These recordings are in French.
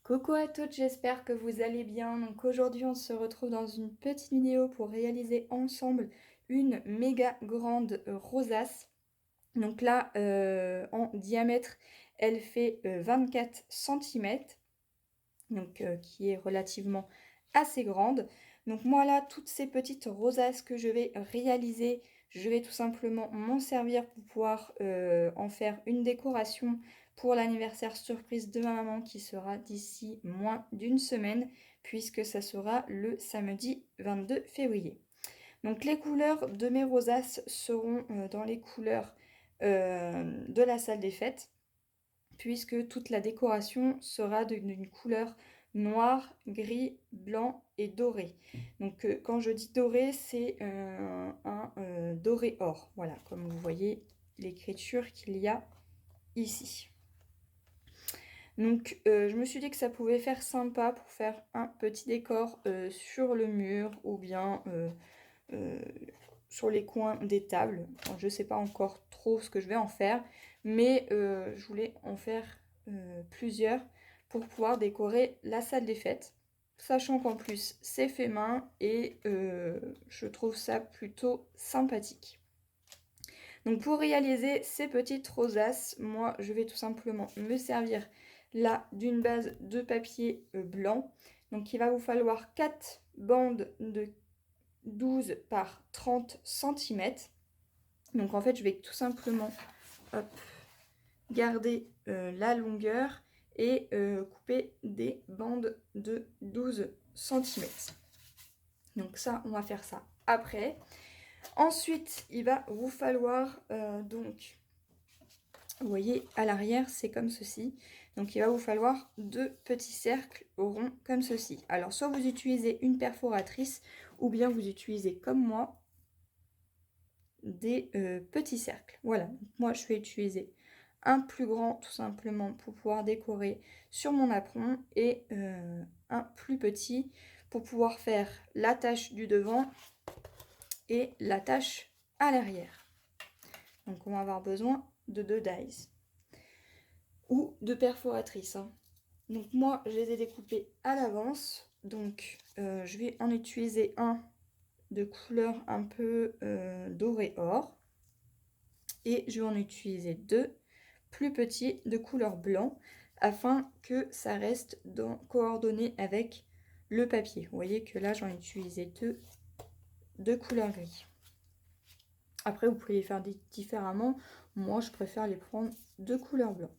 Coucou à toutes, j'espère que vous allez bien. Donc aujourd'hui on se retrouve dans une petite vidéo pour réaliser ensemble une méga grande rosace. Donc là en diamètre elle fait 24 cm, donc qui est relativement assez grande. Donc moi là, toutes ces petites rosaces que je vais réaliser, je vais tout simplement m'en servir pour pouvoir en faire une décoration pour l'anniversaire surprise de ma maman qui sera d'ici moins d'une semaine, puisque ça sera le samedi 22 février. Donc les couleurs de mes rosaces seront dans les couleurs de la salle des fêtes, puisque toute la décoration sera d'une couleur noir, gris, blanc et doré. Donc quand je dis doré, c'est un doré or. Voilà, comme vous voyez l'écriture qu'il y a ici. Donc je me suis dit que ça pouvait faire sympa pour faire un petit décor sur le mur ou bien euh, sur les coins des tables. Enfin, je ne sais pas encore trop ce que je vais en faire, mais je voulais en faire plusieurs pour pouvoir décorer la salle des fêtes. Sachant qu'en plus c'est fait main et je trouve ça plutôt sympathique. Donc pour réaliser ces petites rosaces, moi je vais tout simplement me servir là d'une base de papier blanc. Donc il va vous falloir 4 bandes de 12 par 30 cm. Donc en fait, je vais tout simplement garder la longueur et couper des bandes de 12 cm. Donc ça, on va faire ça après. Ensuite, il va vous falloir donc, vous voyez, à l'arrière, c'est comme ceci. Donc il va vous falloir 2 petits cercles ronds comme ceci. Alors soit vous utilisez une perforatrice ou bien vous utilisez comme moi des petits cercles. Voilà, donc moi je vais utiliser un plus grand tout simplement pour pouvoir décorer sur mon apron et un plus petit pour pouvoir faire l'attache du devant et l'attache à l'arrière. Donc on va avoir besoin de 2 dies ou de perforatrices, hein. Donc moi je les ai découpés à l'avance, donc je vais en utiliser un de couleur un peu doré or. Et je vais en utiliser 2 plus petits de couleur blanc afin que ça reste coordonné avec le papier. Vous voyez que là j'en ai utilisé 2 de couleur gris. Après vous pouvez les faire différemment. Moi je préfère les prendre de couleur blanc.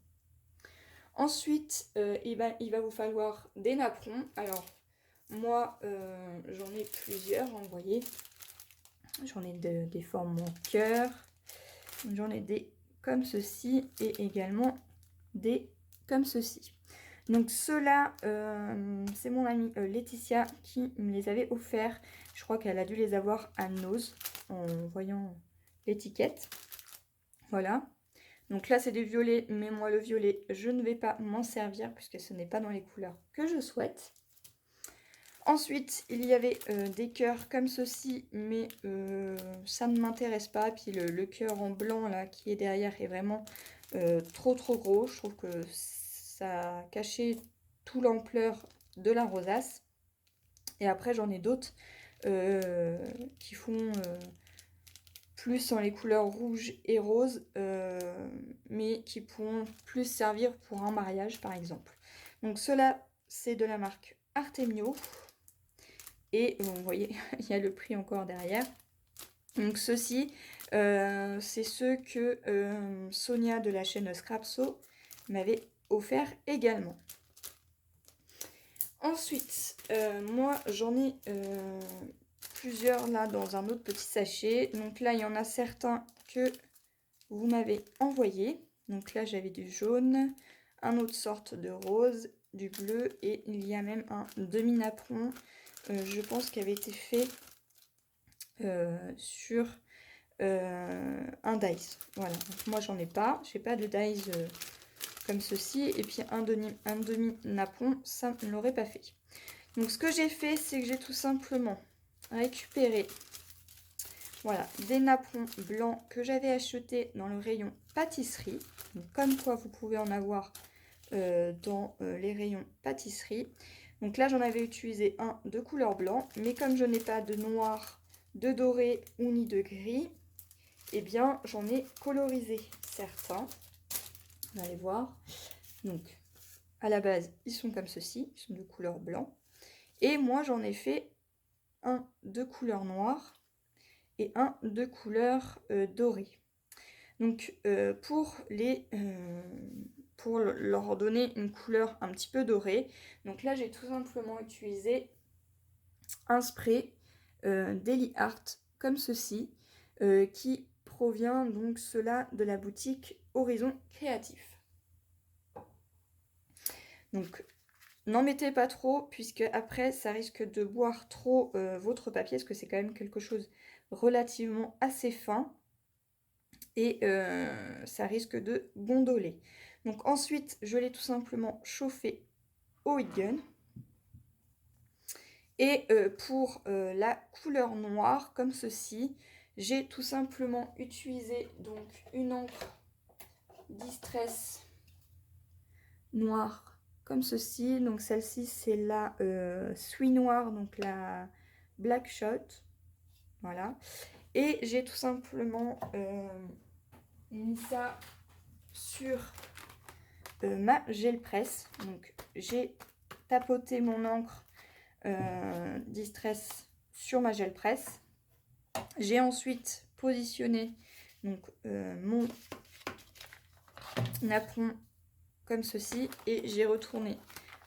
Ensuite il va vous falloir des napperons. Alors moi j'en ai plusieurs, hein, vous voyez. J'en ai des formes en cœur. J'en ai des comme ceci et également des comme ceci. Donc ceux-là, c'est mon amie Laetitia qui me les avait offerts. Je crois qu'elle a dû les avoir à Nose en voyant l'étiquette. Voilà. Donc là, c'est des violets, mais moi, le violet, je ne vais pas m'en servir puisque ce n'est pas dans les couleurs que je souhaite. Ensuite, il y avait des cœurs comme ceci, mais ça ne m'intéresse pas. Puis le cœur en blanc là qui est derrière est vraiment trop gros. Je trouve que ça cachait toute l'ampleur de la rosace. Et après, j'en ai d'autres qui font plus dans les couleurs rouge et rose, mais qui pourront plus servir pour un mariage par exemple. Donc cela, c'est de la marque Artemio. Et vous voyez, il y a le prix encore derrière. Donc ceux-ci, c'est ceux que Sonia de la chaîne Scrapso m'avait offert également. Ensuite, moi j'en ai plusieurs là dans un autre petit sachet. Donc là, il y en a certains que vous m'avez envoyés. Donc là, j'avais du jaune, un autre sorte de rose, du bleu et il y a même un demi-napperon. Je pense qu'il avait été fait sur un dies. Voilà, donc moi j'en ai pas. J'ai pas de dies comme ceci. Et puis un demi-napperon, ça ne l'aurait pas fait. Donc ce que j'ai fait, c'est que j'ai tout simplement récupéré voilà, des napperons blancs que j'avais achetés dans le rayon pâtisserie. Donc, comme quoi vous pouvez en avoir dans les rayons pâtisserie. Donc là, j'en avais utilisé un de couleur blanc, mais comme je n'ai pas de noir, de doré ou ni de gris, eh bien, j'en ai colorisé certains. Vous allez voir. Donc, à la base, ils sont comme ceci, ils sont de couleur blanc. Et moi, j'en ai fait un de couleur noire et un de couleur dorée. Donc, pour leur donner une couleur un petit peu dorée, donc là, j'ai tout simplement utilisé un spray Daily Art comme ceci, qui provient donc cela de la boutique Horizon Créatif. Donc, n'en mettez pas trop, puisque après, ça risque de boire trop votre papier, parce que c'est quand même quelque chose relativement assez fin, et ça risque de gondoler. Donc ensuite, je l'ai tout simplement chauffé au heat gun. Et pour la couleur noire, comme ceci, j'ai tout simplement utilisé donc une encre Distress noire comme ceci. Donc celle-ci, c'est la Suie Noire, donc la Black Shot. Voilà. Et j'ai tout simplement mis ça sur ma gel presse. Donc j'ai tapoté mon encre Distress sur ma gel presse. J'ai ensuite positionné donc, mon napperon comme ceci et j'ai retourné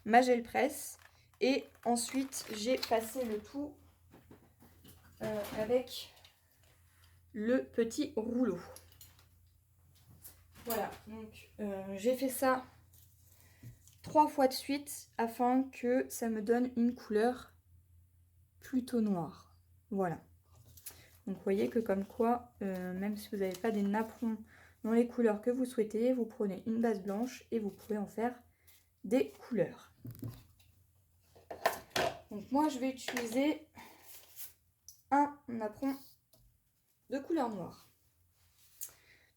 ma gel presse et ensuite j'ai passé le tout avec le petit rouleau. Voilà, donc j'ai fait ça 3 fois de suite afin que ça me donne une couleur plutôt noire. Voilà. Donc vous voyez que comme quoi, même si vous n'avez pas des napperons dans les couleurs que vous souhaitez, vous prenez une base blanche et vous pouvez en faire des couleurs. Donc moi je vais utiliser un napperon de couleur noire.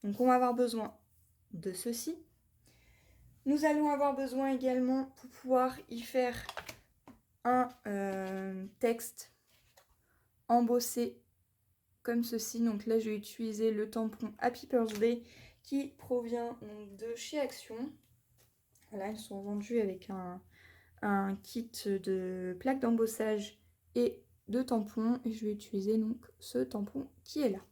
Donc on va avoir besoin de ceci. Nous allons avoir besoin également pour pouvoir y faire un texte embossé comme ceci. Donc là je vais utiliser le tampon Happy Birthday qui provient donc de chez Action. Voilà, ils sont vendus avec un kit de plaques d'embossage et de tampons. Et je vais utiliser donc ce tampon qui est là.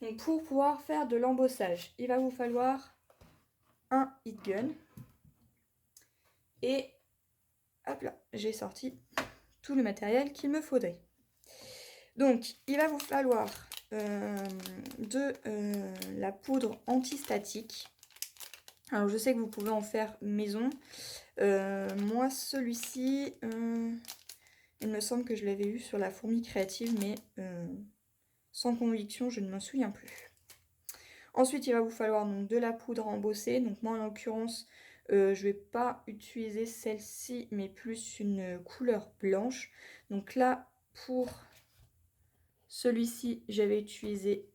Donc pour pouvoir faire de l'embossage, il va vous falloir un heat gun. Et hop là, j'ai sorti tout le matériel qu'il me faudrait. Donc il va vous falloir de la poudre antistatique. Alors je sais que vous pouvez en faire maison. Moi celui-ci, il me semble que je l'avais eu sur la fourmi créative, mais sans conviction, je ne m'en souviens plus. Ensuite, il va vous falloir donc de la poudre embossée. Donc moi, en l'occurrence, je ne vais pas utiliser celle-ci, mais plus une couleur blanche. Donc là, pour celui-ci, j'avais utilisé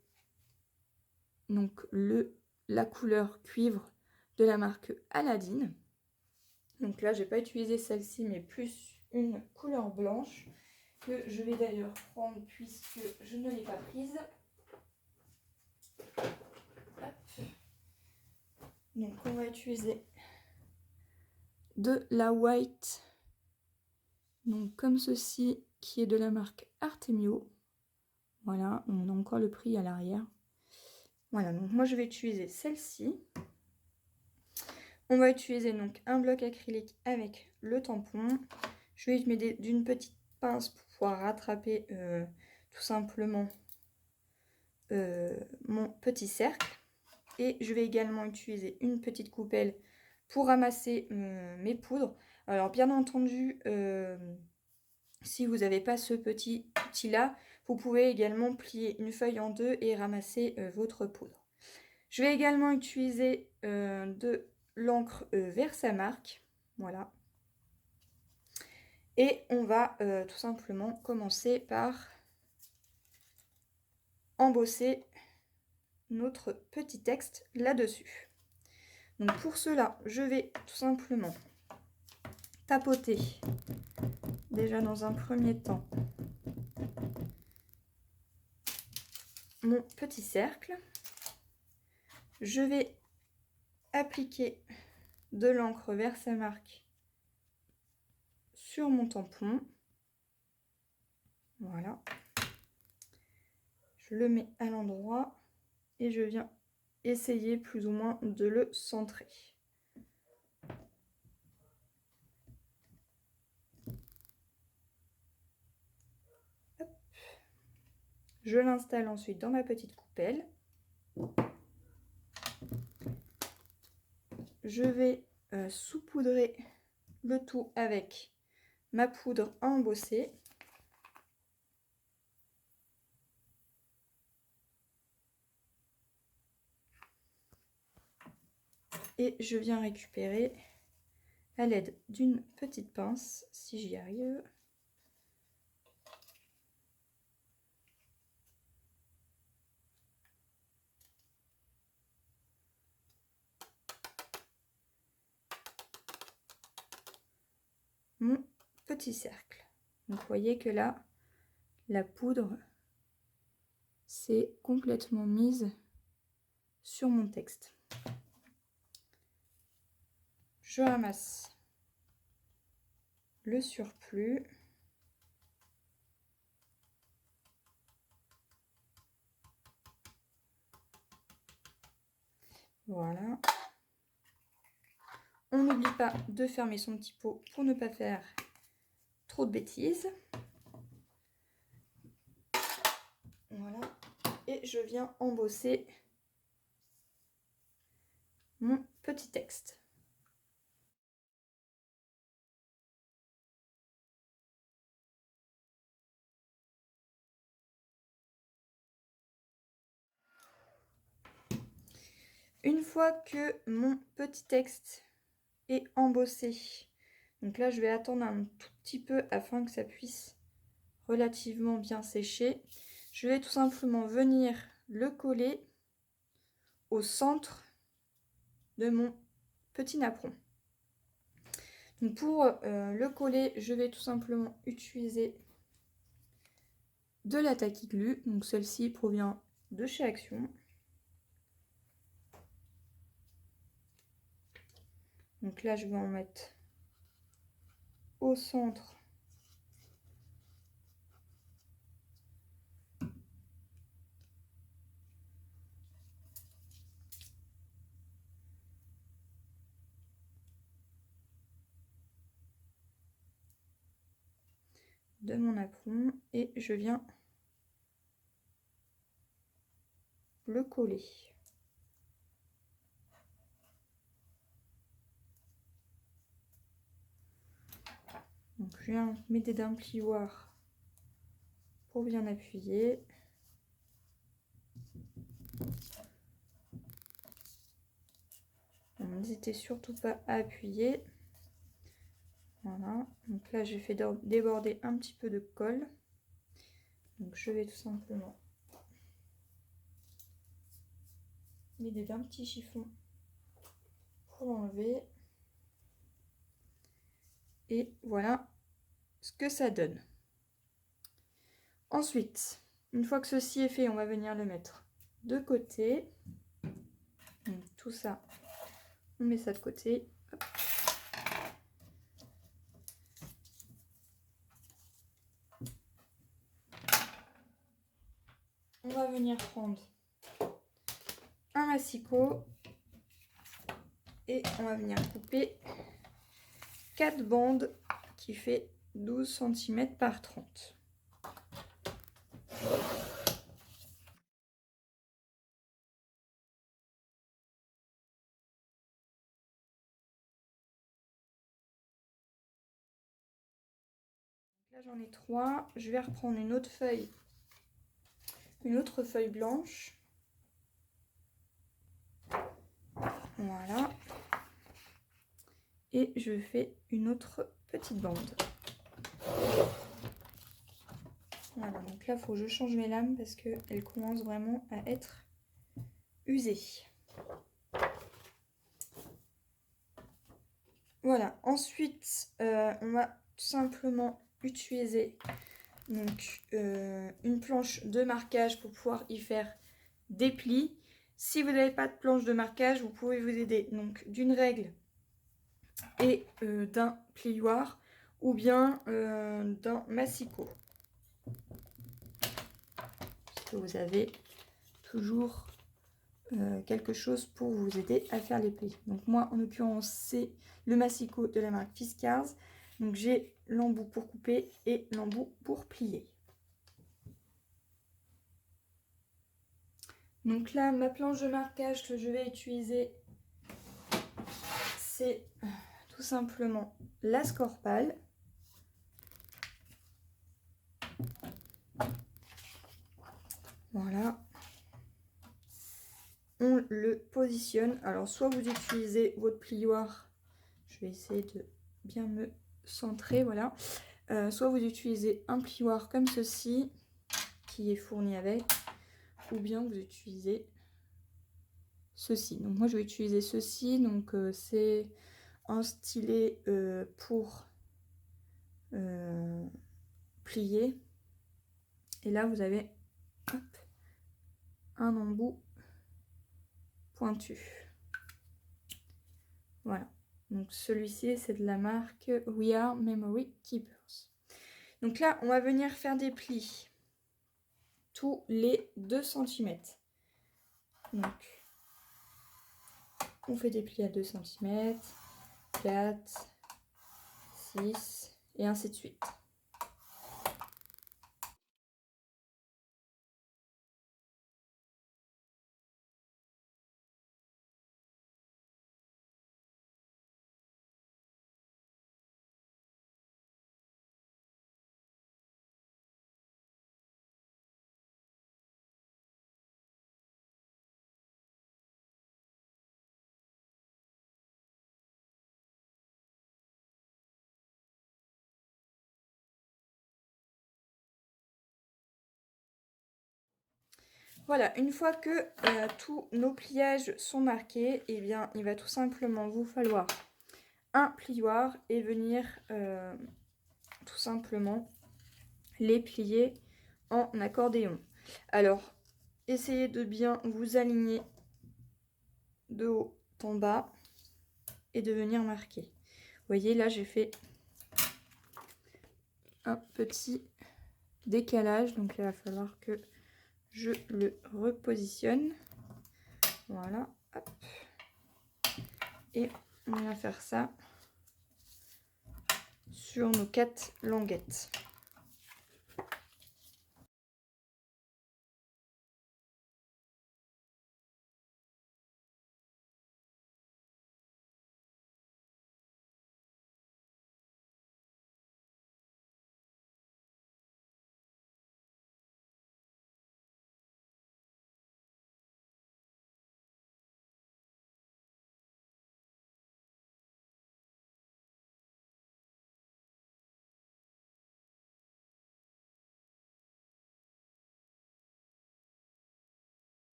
donc la couleur cuivre de la marque Aladdin. Donc là, je vais pas utiliser celle-ci, mais plus une couleur blanche, que je vais d'ailleurs prendre puisque je ne l'ai pas prise. Hop. Donc on va utiliser de la white, donc comme ceci, qui est de la marque Artemio. Voilà, on a encore le prix à l'arrière. Voilà, donc moi je vais utiliser celle-ci. On va utiliser donc un bloc acrylique avec le tampon. Je vais utiliser d'une petite pince pour pouvoir rattraper tout simplement mon petit cercle. Et je vais également utiliser une petite coupelle pour ramasser mes poudres. Alors bien entendu, si vous n'avez pas ce petit outil-là, vous pouvez également plier une feuille en deux et ramasser votre poudre. Je vais également utiliser de l'encre Versamark. Voilà. Et on va tout simplement commencer par embosser notre petit texte là-dessus. Donc pour cela, je vais tout simplement tapoter déjà dans un premier temps mon petit cercle. Je vais appliquer de l'encre Versamark sur mon tampon. Voilà. Je le mets à l'endroit et je viens essayer plus ou moins de le centrer. Hop. Je l'installe ensuite dans ma petite coupelle. Je vais saupoudrer le tout avec ma poudre à embosser. Et je viens récupérer à l'aide d'une petite pince, si j'y arrive. Mon petit cercle. Donc vous voyez que là, la poudre s'est complètement mise sur mon texte. Je ramasse le surplus. Voilà. On n'oublie pas de fermer son petit pot pour ne pas faire trop de bêtises. Voilà. Et je viens embosser mon petit texte. Une fois que mon petit texte est embossé, donc là je vais attendre un tout petit peu afin que ça puisse relativement bien sécher. Je vais tout simplement venir le coller au centre de mon petit napperon. Donc pour le coller, je vais tout simplement utiliser de la Tacky Glue. Donc celle-ci provient de chez Action. Donc là, je vais en mettre au centre de mon napperon et je viens le coller. Donc je viens m'aider d'un plioir pour bien appuyer. N'hésitez surtout pas à appuyer. Voilà, donc là j'ai fait déborder un petit peu de colle. Donc je vais tout simplement m'aider d'un petit chiffon pour l'enlever. Et voilà ce que ça donne. Ensuite, une fois que ceci est fait, on va venir le mettre de côté. Donc, tout ça, on met ça de côté. Hop. On va venir prendre un massicot et on va venir couper 4 bandes qui fait 12 cm par 30. Là j'en ai 3, je vais reprendre une autre feuille blanche. Voilà. Et je fais une autre petite bande. Voilà, donc là il faut que je change mes lames parce qu'elles commencent vraiment à être usées. Voilà, ensuite, on va tout simplement utiliser donc, une planche de marquage pour pouvoir y faire des plis. Si vous n'avez pas de planche de marquage, vous pouvez vous aider donc d'une règle et d'un plioir ou bien d'un massicot. Parce que vous avez toujours quelque chose pour vous aider à faire les plis. Donc moi, en l'occurrence, c'est le massicot de la marque Fiskars. Donc j'ai l'embout pour couper et l'embout pour plier. Donc là, ma planche de marquage que je vais utiliser, c'est tout simplement la Scorpal. Voilà. On le positionne. Alors, soit vous utilisez votre plioir. Je vais essayer de bien me centrer, voilà. Soit vous utilisez un plioir comme ceci, qui est fourni avec, ou bien vous utilisez ceci. Donc moi je vais utiliser ceci, donc c'est un stylet pour plier. Et là vous avez hop, un embout pointu. Voilà. Donc celui-ci c'est de la marque We Are Memory Keepers. Donc là on va venir faire des plis tous les 2 cm. Donc on fait des plis à 2 cm, 4, 6 et ainsi de suite. Voilà, une fois que tous nos pliages sont marqués, eh bien, il va tout simplement vous falloir un plioir et venir tout simplement les plier en accordéon. Alors, essayez de bien vous aligner de haut en bas et de venir marquer. Vous voyez, là, j'ai fait un petit décalage, donc il va falloir que je le repositionne. Voilà, hop. Et on va faire ça sur nos 4 languettes.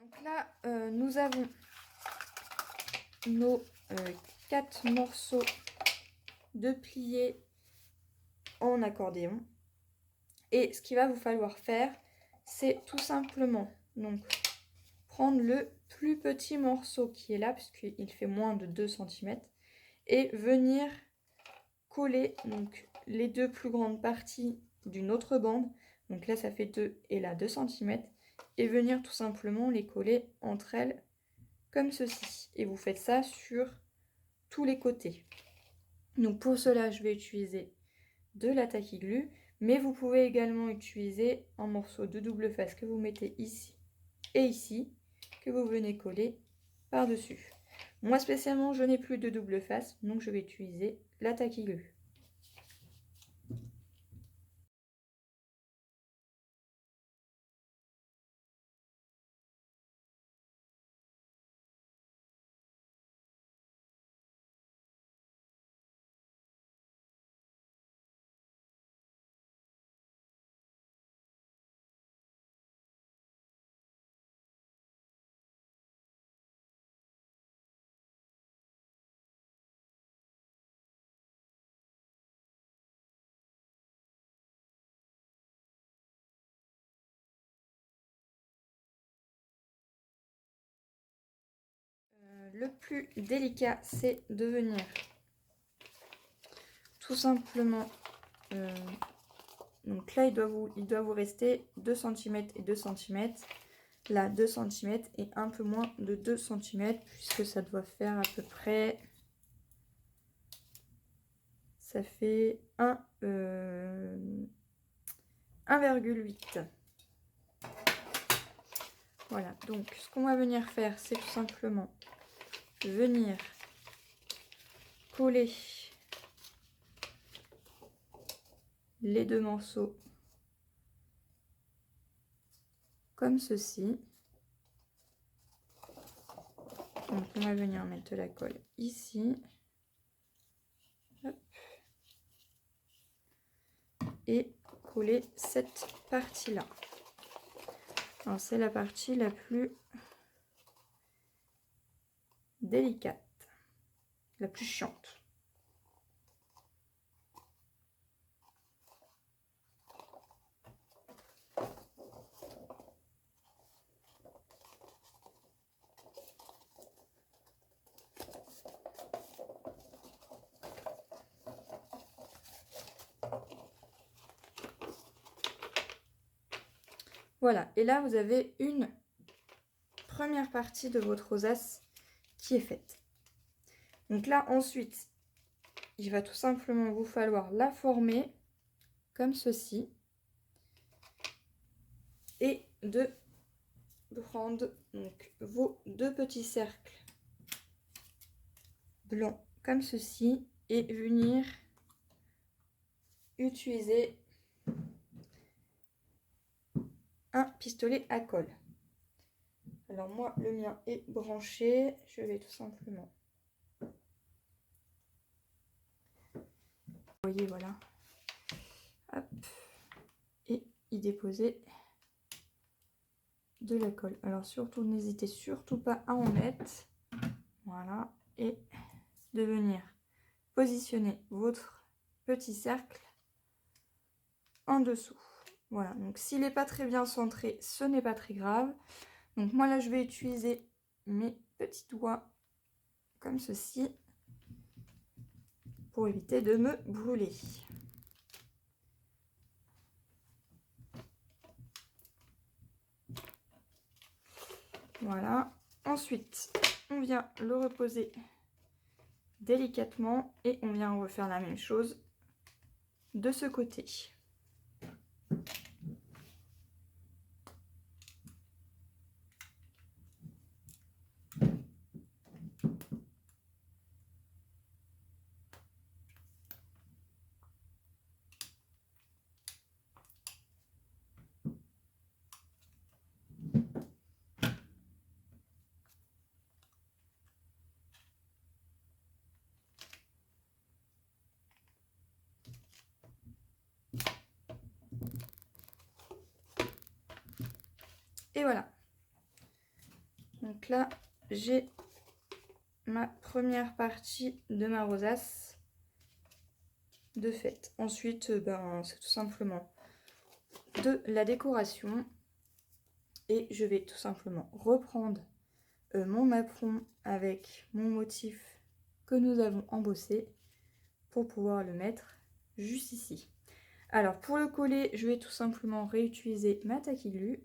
Donc là, nous avons nos 4 morceaux de pliés en accordéon. Et ce qu'il va vous falloir faire, c'est tout simplement donc, prendre le plus petit morceau qui est là, puisqu'il fait moins de 2 cm, et venir coller donc, les 2 plus grandes parties d'une autre bande. Donc là, ça fait 2 et là 2 cm. Et venir tout simplement les coller entre elles comme ceci. Et vous faites ça sur tous les côtés. Donc pour cela, je vais utiliser de la tacky glue, mais vous pouvez également utiliser un morceau de double face que vous mettez ici et ici, que vous venez coller par-dessus. Moi spécialement, je n'ai plus de double face, donc je vais utiliser la tacky glue. Le plus délicat, c'est de venir tout simplement... donc là, il doit vous rester 2 cm et 2 cm. Là, 2 cm et un peu moins de 2 cm, puisque ça doit faire à peu près... Ça fait 1,8. Voilà, donc ce qu'on va venir faire, c'est tout simplement venir coller les deux morceaux comme ceci. Donc on va venir mettre de la colle ici. Hop. Et coller cette partie-là. Alors c'est la partie la plus délicate, la plus chiante. Voilà, et là vous avez une première partie de votre rosace qui est faite. Donc là ensuite, il va tout simplement vous falloir la former comme ceci et de prendre donc vos deux petits cercles blancs comme ceci et venir utiliser un pistolet à colle. Alors moi, le mien est branché. Je vais tout simplement... Vous voyez, voilà. Hop. Et y déposer de la colle. Alors surtout, n'hésitez surtout pas à en mettre. Voilà. Et de venir positionner votre petit cercle en dessous. Voilà. Donc s'il n'est pas très bien centré, ce n'est pas très grave. Donc moi là, je vais utiliser mes petits doigts comme ceci pour éviter de me brûler. Voilà. Ensuite, on vient le reposer délicatement et on vient refaire la même chose de ce côté. Et voilà. Donc là, j'ai ma première partie de ma rosace de faite. Ensuite, c'est tout simplement de la décoration. Et je vais tout simplement reprendre mon napperon avec mon motif que nous avons embossé pour pouvoir le mettre juste ici. Alors pour le coller, je vais tout simplement réutiliser ma tacky glue.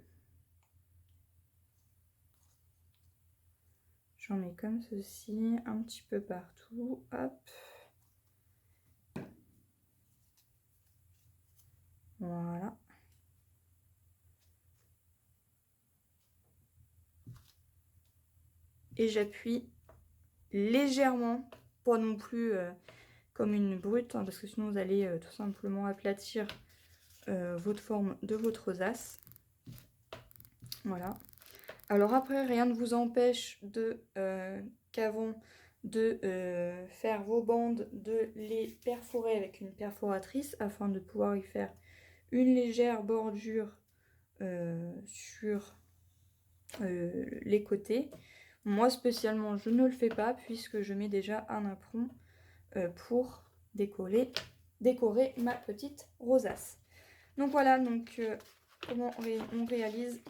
J'en mets comme ceci, un petit peu partout. Hop. Voilà. Et j'appuie légèrement, pas non plus comme une brute, hein, parce que sinon vous allez tout simplement aplatir votre forme de votre rosace. Voilà. Alors après, rien ne vous empêche de, qu'avant de faire vos bandes, de les perforer avec une perforatrice afin de pouvoir y faire une légère bordure sur les côtés. Moi spécialement, je ne le fais pas puisque je mets déjà un apron pour décorer ma petite rosace. Donc voilà, donc comment on réalise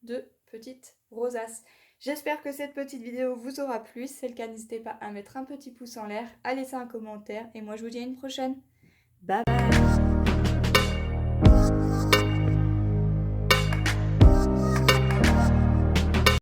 de petites rosaces. J'espère que cette petite vidéo vous aura plu. Si c'est le cas, n'hésitez pas à mettre un petit pouce en l'air, à laisser un commentaire et moi je vous dis à une prochaine. Bye bye!